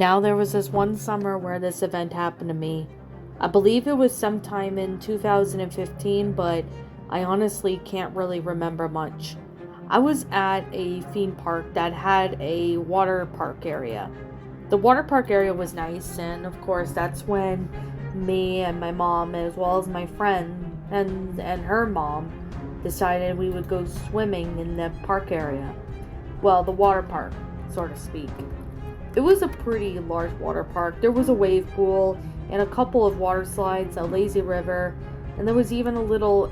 Now, there was this one summer where this event happened to me. I believe it was sometime in 2015, but I honestly can't really remember much. I was at a theme park that had a water park area. The water park area was nice, and of course, that's when me and my mom, as well as my friend and her mom, decided we would go swimming in the park area. Well, the water park, so to speak. It was a pretty large water park. There was a wave pool and a couple of water slides, a lazy river, and there was even a little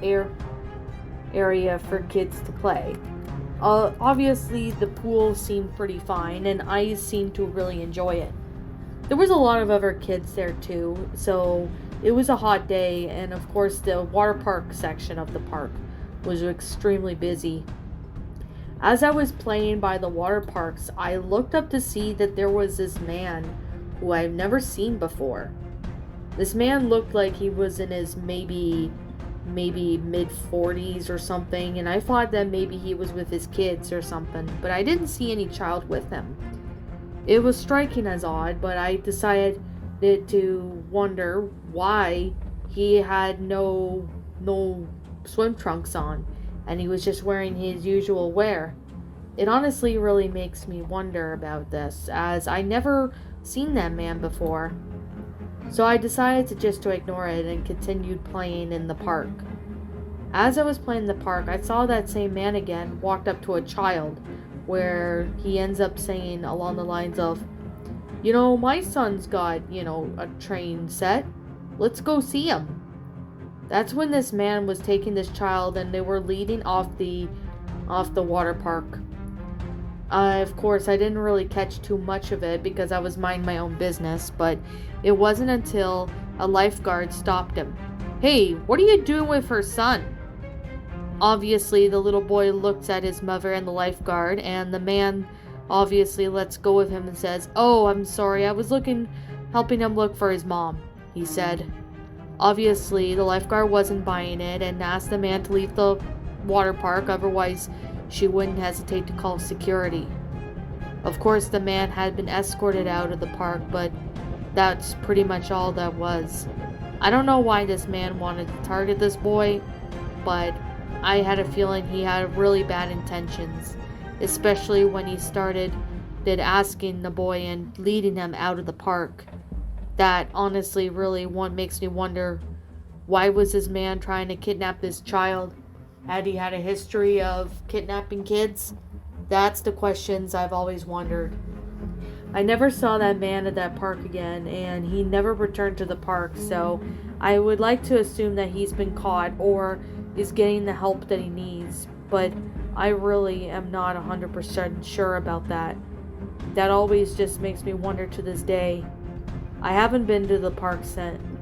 area for kids to play. Obviously, the pool seemed pretty fine, and I seemed to really enjoy it. There was a lot of other kids there too, so it was a hot day, and of course, the water park section of the park was extremely busy. As I was playing by the water parks, I looked up to see that there was this man who I've never seen before. This man looked like he was in his maybe mid 40s or something, and I thought that maybe he was with his kids or something, but I didn't see any child with him. It was striking as odd, but I decided to wonder why he had no swim trunks on, and he was just wearing his usual wear. It honestly really makes me wonder about this, as I never seen that man before. So I decided to ignore it and continued playing in the park. As I was playing in the park, I saw that same man again walked up to a child, where he ends up saying along the lines of, my son's got, a train set. Let's go see him. That's when this man was taking this child and they were leading off the water park. Of course, I didn't really catch too much of it because I was minding my own business, but it wasn't until a lifeguard stopped him. "Hey, what are you doing with her son?" Obviously, the little boy looks at his mother and the lifeguard, and the man obviously lets go of him and says, "Oh, I'm sorry, I was helping him look for his mom," he said. Obviously, the lifeguard wasn't buying it and asked the man to leave the water park, otherwise she wouldn't hesitate to call security. Of course, the man had been escorted out of the park, but that's pretty much all that was. I don't know why this man wanted to target this boy, but I had a feeling he had really bad intentions, especially when he started asking the boy and leading him out of the park. That honestly really makes me wonder, why was this man trying to kidnap this child? Had he had a history of kidnapping kids? That's the questions I've always wondered. I never saw that man at that park again, and he never returned to the park, so I would like to assume that he's been caught or is getting the help that he needs, but I really am not 100% sure about that. That always just makes me wonder to this day. I haven't been to the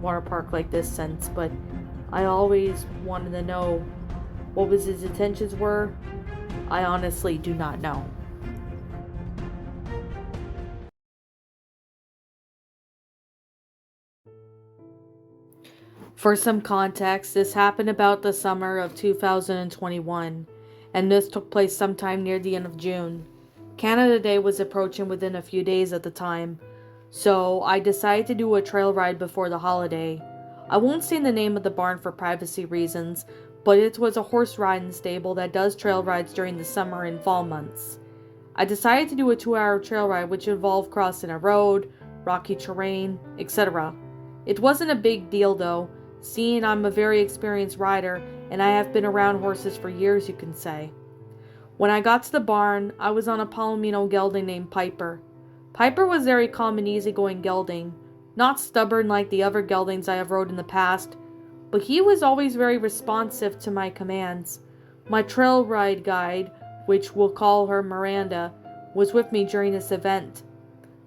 water park like this since, but I always wanted to know what was his intentions were. I honestly do not know. For some context, this happened about the summer of 2021, and this took place sometime near the end of June. Canada Day was approaching within a few days at the time, so I decided to do a trail ride before the holiday. I won't say the name of the barn for privacy reasons, but it was a horse riding stable that does trail rides during the summer and fall months. I decided to do a 2-hour trail ride which involved crossing a road, rocky terrain, etc. It wasn't a big deal though, seeing I'm a very experienced rider and I have been around horses for years, you can say. When I got to the barn, I was on a Palomino gelding named Piper. Piper was very calm and easygoing gelding, not stubborn like the other geldings I have rode in the past, but he was always very responsive to my commands. My trail ride guide, which we'll call her Miranda, was with me during this event.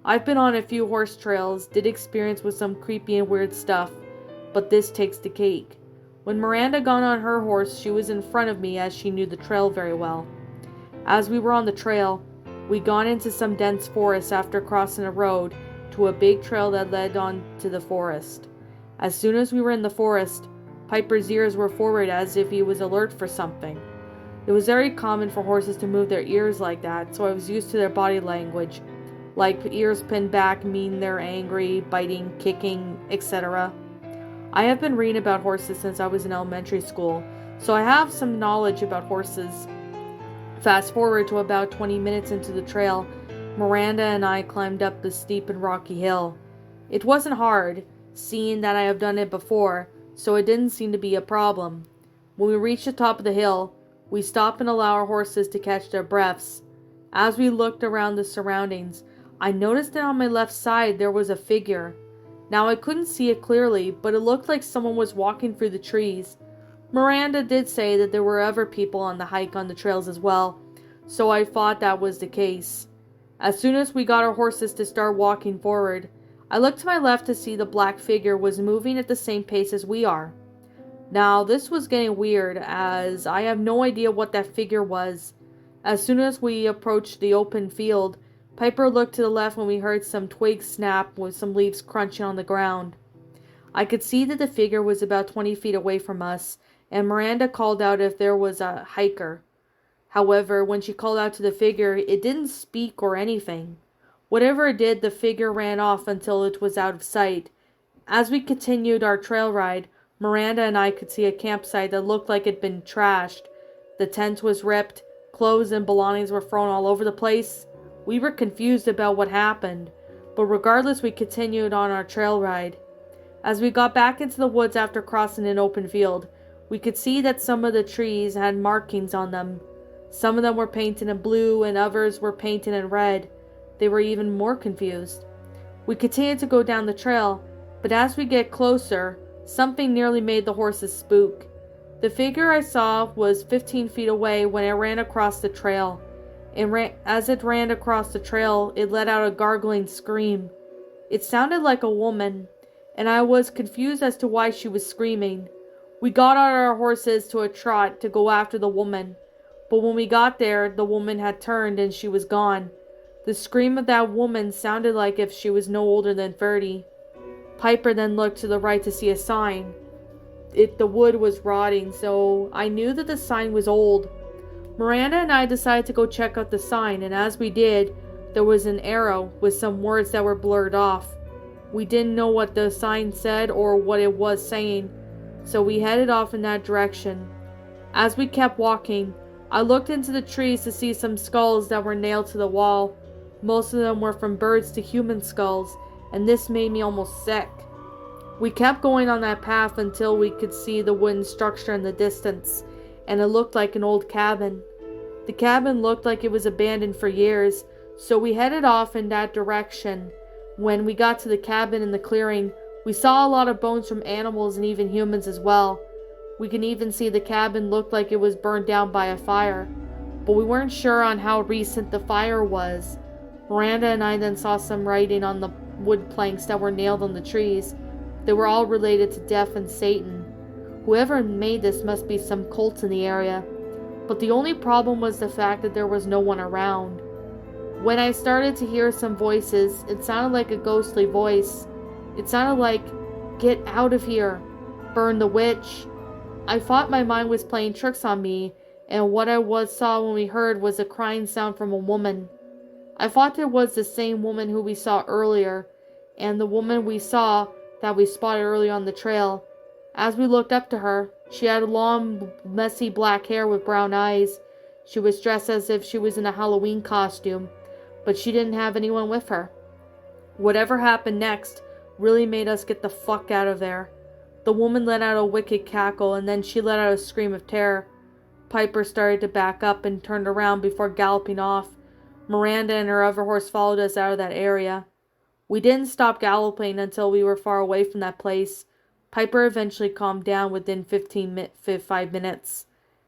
I've been on a few horse trails, did experience with some creepy and weird stuff, but this takes the cake. When Miranda got on her horse, she was in front of me as she knew the trail very well. As we were on the trail, we got into some dense forest after crossing a road to a big trail that led on to the forest. As soon as we were in the forest, Piper's ears were forward as if he was alert for something. It was very common for horses to move their ears like that, so I was used to their body language. like ears pinned back mean they're angry, biting, kicking, etc. I have been reading about horses since I was in elementary school, so I have some knowledge about horses. Fast forward to about 20 minutes into the trail, Miranda and I climbed up the steep and rocky hill. It wasn't hard, seeing that I have done it before, so it didn't seem to be a problem. When we reached the top of the hill, we stopped and allowed our horses to catch their breaths. As we looked around the surroundings, I noticed that on my left side there was a figure. Now I couldn't see it clearly, but it looked like someone was walking through the trees. Miranda did say that there were other people on the hike on the trails as well, so I thought that was the case. As soon as we got our horses to start walking forward, I looked to my left to see the black figure was moving at the same pace as we are. Now this was getting weird, as I have no idea what that figure was. As soon as we approached the open field, Piper looked to the left when we heard some twigs snap with some leaves crunching on the ground. I could see that the figure was about 20 feet away from us, and Miranda called out if there was a hiker. However, when she called out to the figure, it didn't speak or anything. Whatever it did, the figure ran off until it was out of sight. As we continued our trail ride, Miranda and I could see a campsite that looked like it had been trashed. The tent was ripped, clothes and belongings were thrown all over the place. We were confused about what happened, but regardless, we continued on our trail ride. As we got back into the woods after crossing an open field, we could see that some of the trees had markings on them. Some of them were painted in blue and others were painted in red. They were even more confused. We continued to go down the trail, but as we get closer, something nearly made the horses spook. The figure I saw was 15 feet away when it ran across the trail. As it ran across the trail, it let out a gargling scream. It sounded like a woman, and I was confused as to why she was screaming. We got on our horses to a trot to go after the woman, but when we got there, the woman had turned and she was gone. The scream of that woman sounded like if she was no older than 30. Piper then looked to the right to see a sign. The wood was rotting, so I knew that the sign was old. Miranda and I decided to go check out the sign, and as we did, there was an arrow with some words that were blurred off. We didn't know what the sign said or what it was saying, so we headed off in that direction. As we kept walking, I looked into the trees to see some skulls that were nailed to the wall. Most of them were from birds to human skulls, and this made me almost sick. We kept going on that path until we could see the wooden structure in the distance, and it looked like an old cabin. The cabin looked like it was abandoned for years, so we headed off in that direction. When we got to the cabin in the clearing, we saw a lot of bones from animals and even humans as well. We can even see the cabin looked like it was burned down by a fire, but we weren't sure on how recent the fire was. Miranda and I then saw some writing on the wood planks that were nailed on the trees. They were all related to death and Satan. Whoever made this must be some cult in the area. But the only problem was the fact that there was no one around. When I started to hear some voices, it sounded like a ghostly voice. It sounded like, "Get out of here. Burn the witch." I thought my mind was playing tricks on me, and what I saw when we heard was a crying sound from a woman. I thought it was the same woman who we saw earlier, and the woman we saw that we spotted early on the trail. As we looked up to her, she had long, messy black hair with brown eyes. She was dressed as if she was in a Halloween costume, but she didn't have anyone with her. Whatever happened next really made us get the fuck out of there. The woman let out a wicked cackle, and then she let out a scream of terror. Piper started to back up and turned around before galloping off. Miranda and her other horse followed us out of that area. We didn't stop galloping until we were far away from that place. Piper eventually calmed down within 5 minutes.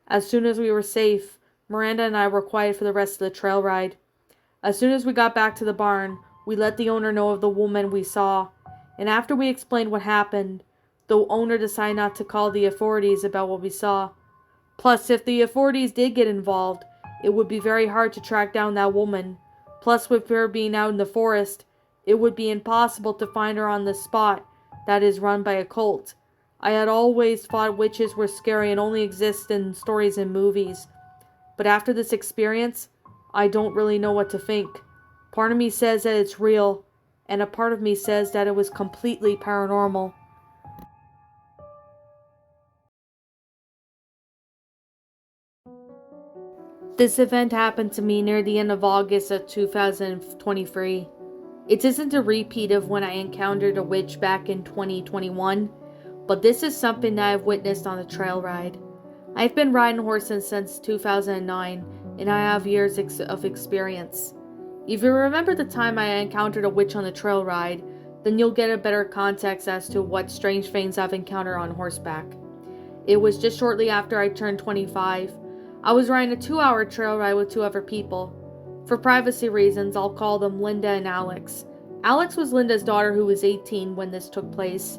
As soon as we were safe, Miranda and I were quiet for the rest of the trail ride. As soon as we got back to the barn, we let the owner know of the woman we saw, and after we explained what happened, the owner decided not to call the authorities about what we saw. Plus, if the authorities did get involved, it would be very hard to track down that woman. Plus, with her being out in the forest, it would be impossible to find her on the spot that is run by a cult. I had always thought witches were scary and only exist in stories and movies. But after this experience, I don't really know what to think. Part of me says that it's real, and a part of me says that it was completely paranormal. This event happened to me near the end of August of 2023. It isn't a repeat of when I encountered a witch back in 2021, but this is something that I've witnessed on a trail ride. I've been riding horses since 2009, and I have years of experience. If you remember the time I encountered a witch on the trail ride, then you'll get a better context as to what strange things I've encountered on horseback. It was just shortly after I turned 25. I was riding a 2-hour trail ride with 2 other people. For privacy reasons, I'll call them Linda and Alex. Alex was Linda's daughter, who was 18 when this took place.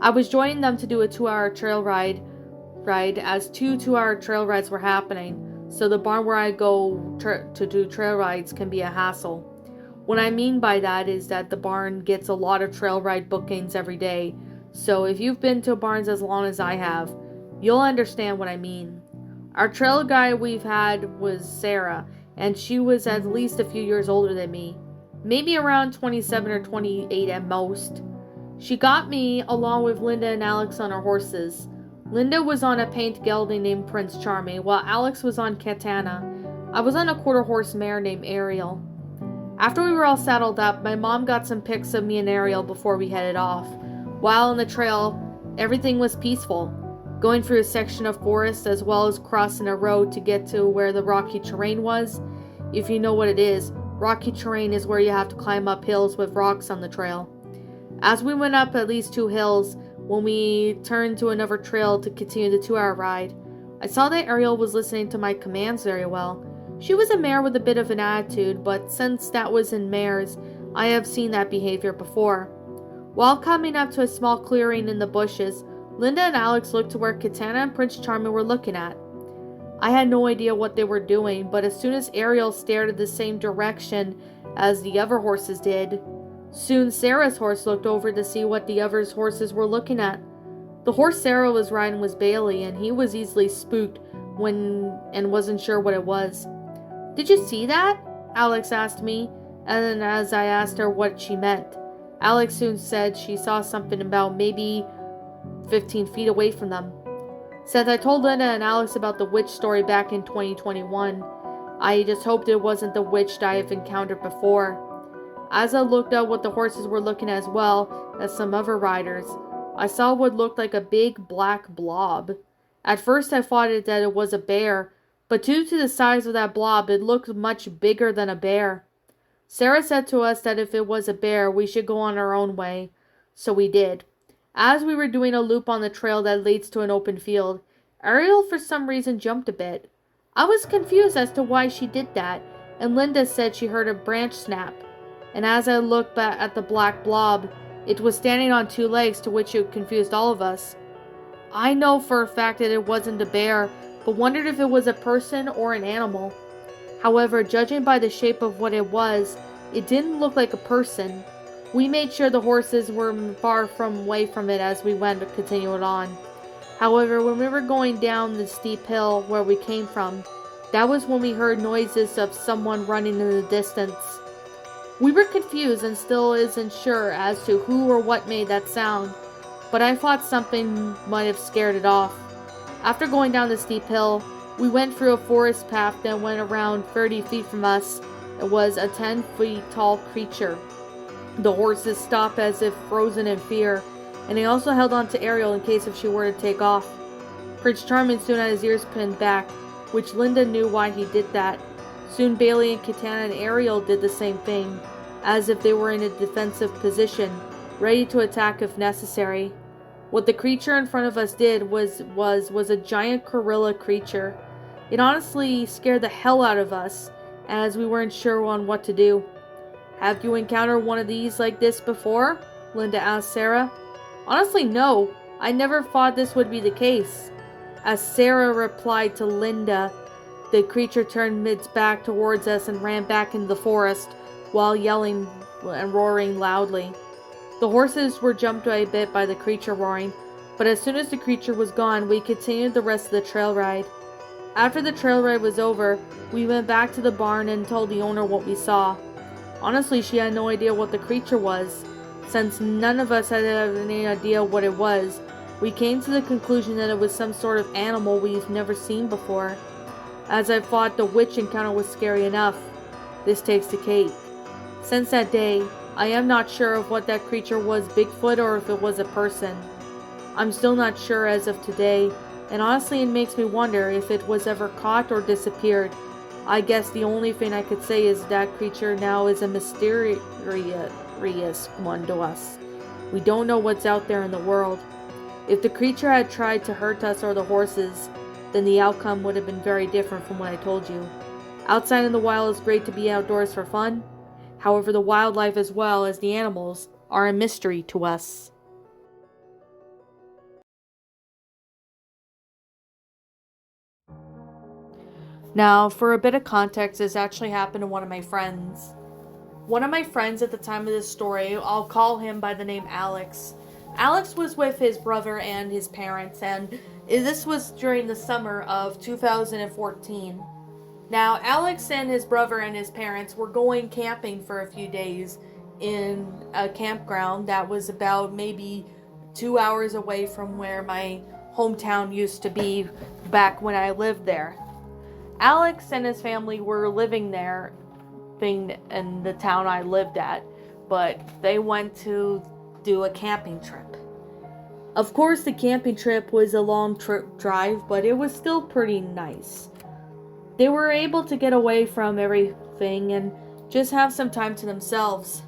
I was joining them to do a 2-hour trail ride as 2 2-hour trail rides were happening, so the barn where I go to do trail rides can be a hassle. What I mean by that is that the barn gets a lot of trail ride bookings every day, so if you've been to barns as long as I have, you'll understand what I mean. Our trail guide we've had was Sarah, and she was at least a few years older than me, maybe around 27 or 28 at most. She got me along with Linda and Alex on our horses. Linda was on a paint gelding named Prince Charming, while Alex was on Katana. I was on a quarter horse mare named Ariel. After we were all saddled up, my mom got some pics of me and Ariel before we headed off. While on the trail, everything was peaceful. Going through a section of forest as well as crossing a road to get to where the rocky terrain was. If you know what it is, rocky terrain is where you have to climb up hills with rocks on the trail. As we went up at least 2 hills, when we turned to another trail to continue the 2-hour ride, I saw that Ariel was listening to my commands very well. She was a mare with a bit of an attitude, but since that was in mares, I have seen that behavior before. While coming up to a small clearing in the bushes, Linda and Alex looked to where Katana and Prince Charming were looking at. I had no idea what they were doing, but as soon as Ariel stared in the same direction as the other horses did, soon Sarah's horse looked over to see what the other horses were looking at. The horse Sarah was riding was Bailey, and he was easily spooked and wasn't sure what it was. "Did you see that?" Alex asked me, and then as I asked her what she meant, Alex soon said she saw something about maybe 15 feet away from them. Since I told Linda and Alex about the witch story back in 2021, I just hoped it wasn't the witch that I have encountered before. As I looked at what the horses were looking at as well as some other riders, I saw what looked like a big black blob. At first I thought that it was a bear, but due to the size of that blob, it looked much bigger than a bear. Sarah said to us that if it was a bear, we should go on our own way, so we did. As we were doing a loop on the trail that leads to an open field, Ariel for some reason jumped a bit. I was confused as to why she did that, and Linda said she heard a branch snap. And as I looked back at the black blob, it was standing on 2 legs, to which it confused all of us. I know for a fact that it wasn't a bear, but wondered if it was a person or an animal. However, judging by the shape of what it was, it didn't look like a person. We made sure the horses were far away from it as we went and continued on. However, when we were going down the steep hill where we came from, that was when we heard noises of someone running in the distance. We were confused and still isn't sure as to who or what made that sound, but I thought something might have scared it off. After going down the steep hill, we went through a forest path that went around 30 feet from us. It was a 10-foot tall creature. The horses stopped as if frozen in fear, and they also held on to Ariel in case if she were to take off. Prince Charming soon had his ears pinned back, which Linda knew why he did that. Soon Bailey and Katana and Ariel did the same thing, as if they were in a defensive position, ready to attack if necessary. What the creature in front of us did was a giant gorilla creature. It honestly scared the hell out of us, as we weren't sure on what to do. "Have you encountered one of these like this before?" Linda asked Sarah. "Honestly, no. I never thought this would be the case." As Sarah replied to Linda, the creature turned its back towards us and ran back into the forest while yelling and roaring loudly. The horses were jumped a bit by the creature roaring, but as soon as the creature was gone, we continued the rest of the trail ride. After the trail ride was over, we went back to the barn and told the owner what we saw. Honestly, she had no idea what the creature was. Since none of us had any idea what it was, we came to the conclusion that it was some sort of animal we've never seen before. As I thought the witch encounter was scary enough, this takes the cake. Since that day, I am not sure of what that creature was, Bigfoot, or if it was a person. I'm still not sure as of today, and honestly it makes me wonder if it was ever caught or disappeared. I guess the only thing I could say is that creature now is a mysterious one to us. We don't know what's out there in the world. If the creature had tried to hurt us or the horses, then the outcome would have been very different from what I told you. Outside in the wild is great to be outdoors for fun. However, the wildlife as well as the animals are a mystery to us. Now, for a bit of context, this actually happened to one of my friends. One of my friends at the time of this story, I'll call him by the name Alex. Alex was with his brother and his parents, and this was during the summer of 2014. Now, Alex and his brother and his parents were going camping for a few days in a campground that was about maybe 2 hours away from where my hometown used to be back when I lived there. Alex and his family were living there in the town I lived at, but they went to do a camping trip. Of course, the camping trip was a long drive, but it was still pretty nice. They were able to get away from everything and just have some time to themselves.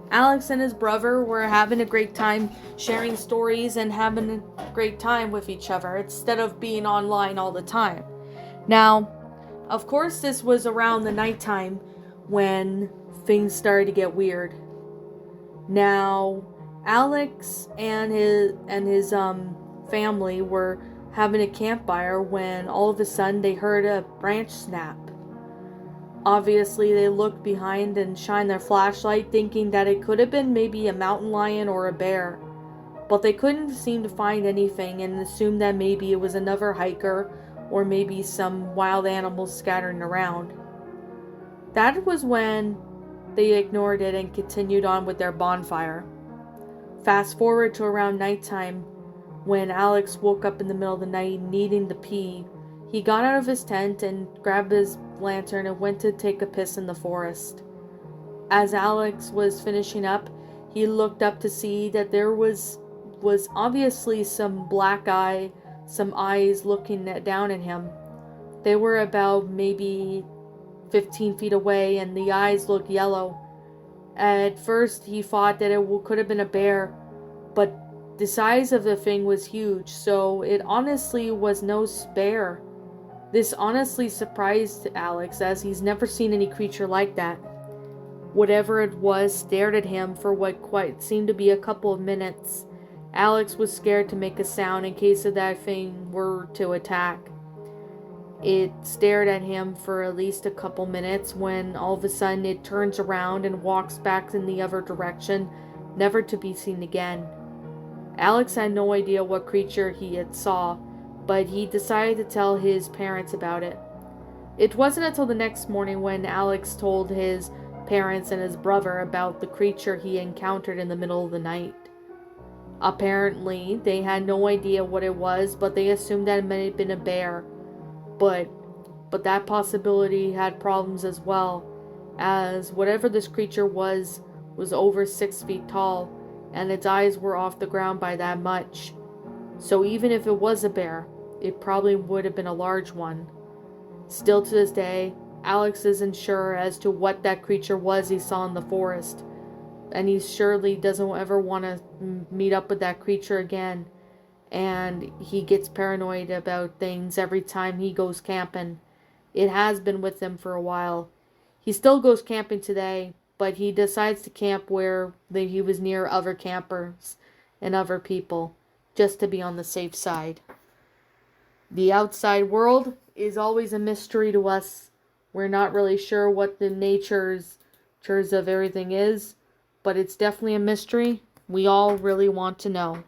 Alex and his brother were having a great time sharing stories and having a great time with each other instead of being online all the time. Now, of course, this was around the nighttime when things started to get weird. Now, Alex and his family were having a campfire when all of a sudden they heard a branch snap. Obviously, they looked behind and shined their flashlight, thinking that it could have been maybe a mountain lion or a bear. But they couldn't seem to find anything and assumed that maybe it was another hiker or maybe some wild animals scattering around. That was when they ignored it and continued on with their bonfire. Fast forward to around nighttime, when Alex woke up in the middle of the night needing to pee. He got out of his tent and grabbed his lantern and went to take a piss in the forest. As Alex was finishing up, he looked up to see that there was obviously some eyes looking down at him. They were about maybe 15 feet away and the eyes looked yellow. At first he thought that it could have been a bear, but the size of the thing was huge, so it honestly was no bear. This honestly surprised Alex, as he's never seen any creature like that. Whatever it was stared at him for what quite seemed to be a couple of minutes. Alex was scared to make a sound in case of that thing were to attack. It stared at him for at least a couple minutes when all of a sudden it turns around and walks back in the other direction, never to be seen again. Alex had no idea what creature he had saw, but he decided to tell his parents about it. It wasn't until the next morning when Alex told his parents and his brother about the creature he encountered in the middle of the night. Apparently, they had no idea what it was, but they assumed that it may have been a bear. But that possibility had problems as well, as whatever this creature was over 6 feet tall, and its eyes were off the ground by that much. So even if it was a bear, it probably would have been a large one. Still to this day, Alex isn't sure as to what that creature was he saw in the forest, and he surely doesn't ever want to meet up with that creature again, and he gets paranoid about things every time he goes camping. It has been with him for a while. He still goes camping today, but he decides to camp where he was near other campers and other people, just to be on the safe side. The outside world is always a mystery to us. We're not really sure what the natures of everything is, but it's definitely a mystery we all really want to know.